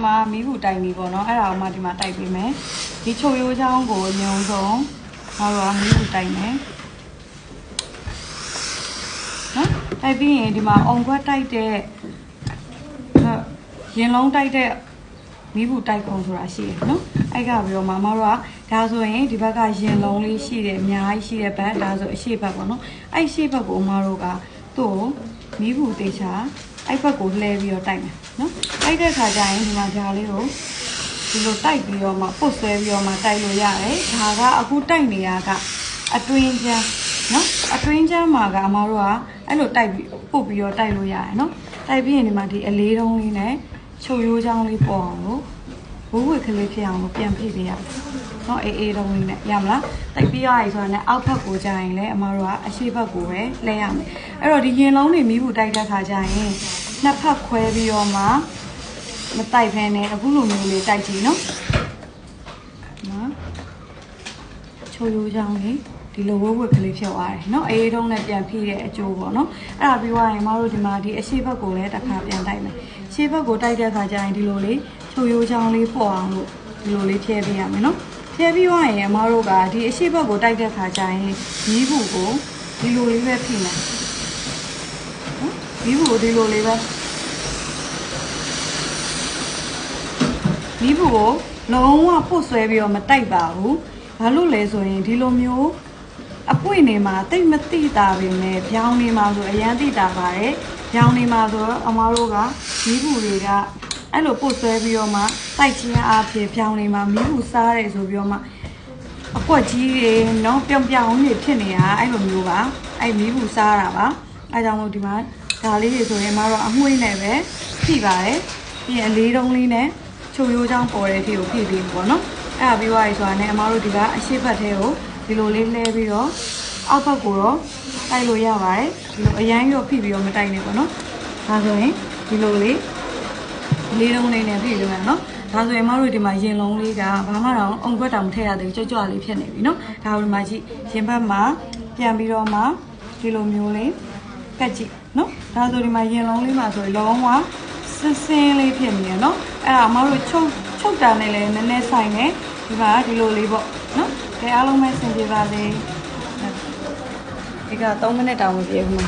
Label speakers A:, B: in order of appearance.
A: 嘛，米糊带米不喏，哎呀，嘛地嘛带边咩？你抽油浆过牛肉，好了，米糊带咩？啊，带边地嘛，红瓜带的，烟龙带的，米糊带空出来些，喏，哎个不要妈妈说，他说哎，地把个烟龙里些的，面些的白，他说些白不喏，哎些白个妈说个，都米糊带啥？哎白个来不要带咩？နော်အဲ့တဲ့ခါကျရင်ဒီမှာဒါလေးကိုဒီလိုတိုက်ပြီးတော့မှပုတ်ဆွဲပြီးတော့မှတိုက်လို့ရတယ်ဒါကအခုတိုက်နေရကအတွင်းချမ်းနော်အတွင်းချမ်းမှာကအမတို့ကအဲ့လိုတိုက်ပြီးပုတ်ပြီးတော့တိုက်လို့ရတယ်နော်တိုက်ပြီးရင်ဒီမှာဒီအလေးတုံးလေးနဲ့ချုပ်ရိုးချောင်းလေးပေါ်အောင်လို့ဘိုးဝက်ကလေးဖြစ်အောင်လို့ပြန်ဖိပေးရနော်အေးတုံးလေးနဲ့ရမလားတိုက်ပြီးရရင်ဆိုတာနဲ့အောက်ဘက်ကိုကျရင်လည်းအမတို့ကအရှိဘက်ကိုပဲလဲရမယ်အဲ့တော့ဒီရင်လုံးတွေမီးဘူးတိုက်တဲ့ခါကျရင်နှစ်ဖက်ခွဲပြီးတော့မှမတိုက်ဖဲနဲ့အခုလိုမျိုးလေးတိုက်ကြည့်နော်နော်ချိုးရိုးချောင်းလေးဒီလိုဝက်ဝက်ကလေးဖြုတ်သွားတယ်နော်အေးတုံးနဲ့ပြန်ဖိတဲ့အကျိုးပေါ့နော်အဲ့ဒါပြီးသွားရင်မတို့ဒီမှာဒီအရှိဘက်ကိုလည်းတစ်ခါပြန်တိုက်မယ်ရှေ့ဘက်ကိုတိုက်တဲ့အခါကျရင်ဒီလိုလေးချိုးရိုးချောင်းလေးပေါ်အောင်လို့ဒီလိုလေးဖြဲပေးရမယ်နော်ဖြဲပြီးသွားရင်မတို့ကဒီအရှိဘက်ကိုတိုက်တဲ့အခါကျရင်မီးဘူးကိုဒီလိုလေးပဲဖိမယ်နော်မီးဘူးကိုဒီလိုလေးပဲမီးဘူးကိုလုံးဝပုတ်ဆွဲပြီးတော့မတိုက်ပါဘူးဘာလို့လဲဆိုရင်ဒီလိုမျိုးအပွင့်နေမှာတိတ်မတိတာပဲနဲ့ဖြောင်းနေမှာဆိုအရန်တိတာပါတယ်ဖြောင်းနေမှာဆိုတော့အမားတို့ကမီးဘူးတွေကအဲ့လိုပုတ်ဆွဲပြီးတော့မှတိုက်ချင်းအားဖြင့်ဖြောင်းနေမှာမီးဘူးစားတယ်ဆိုပြီးတော့မှအကွက်ကြီးတွေနော်ပြောင်ပြောင်နေဖြစ်နေတာအဲ့လိုမျိုးပါအဲ့မီးဘူးစားတာပါအဲ့ကြောင့်မို့ဒီမှာဒါလေးတွေဆိုရင်အမားတို့အမွှေးနဲ့ပဲဖြိပါတယ်ပြီးရင်အလေးတုံးလေးနဲ့ချိုရိုးချောင်းပေါ်တဲ့အထိကိုဖြည့်ပေးပေါ့နော်အဲ့ဒါပြီးသွားပြီဆိုတာနဲ့အမားတို့ဒီကအရှိတ်ဖက်ထဲကိုဒီလိုလေးလဲပြီးတော့အောက်ဘက်ကိုတော့တိုက်လို့ရပါတယ်ဒီလိုအရန်ရောဖိပြီးတော့မတိုက်နဲ့ပေါ့နော်ဒါဆိုရင်ဒီလိုလေးလေးလုံးလေးနဲ့ဖိလို့ရနော်ဒါဆိုရင်အမားတို့ဒီမှာရင်လုံးလေးကဘာမှတော့အုံခွက်တောင်မထည့်ရသေးဘူးကြွကြွလေးဖြစ်နေပြီနော်ဒါကိုဒီမှာကြည့်ရင်ဘက်မှာပြန်ပြီးတော့မှဒီလိုမျိုးလေးကတ်ကြည့်နော်ဒါဆိုဒီမှာရင်လုံးလေးမှာဆိုရင်လုံးဝစင်းလေးဖြစ်နေရနော်အဲ့ဒါအမတို့ချုပ်တာနဲ့လည်းနည်းနည်းဆိုင်နေဒီမှာဒီလိုလေးပေါ့နော်ဒါအားလုံးပဲဆင်ပြေပါစေဒီက3မိနစ်တောင်မပြည့်ဘူး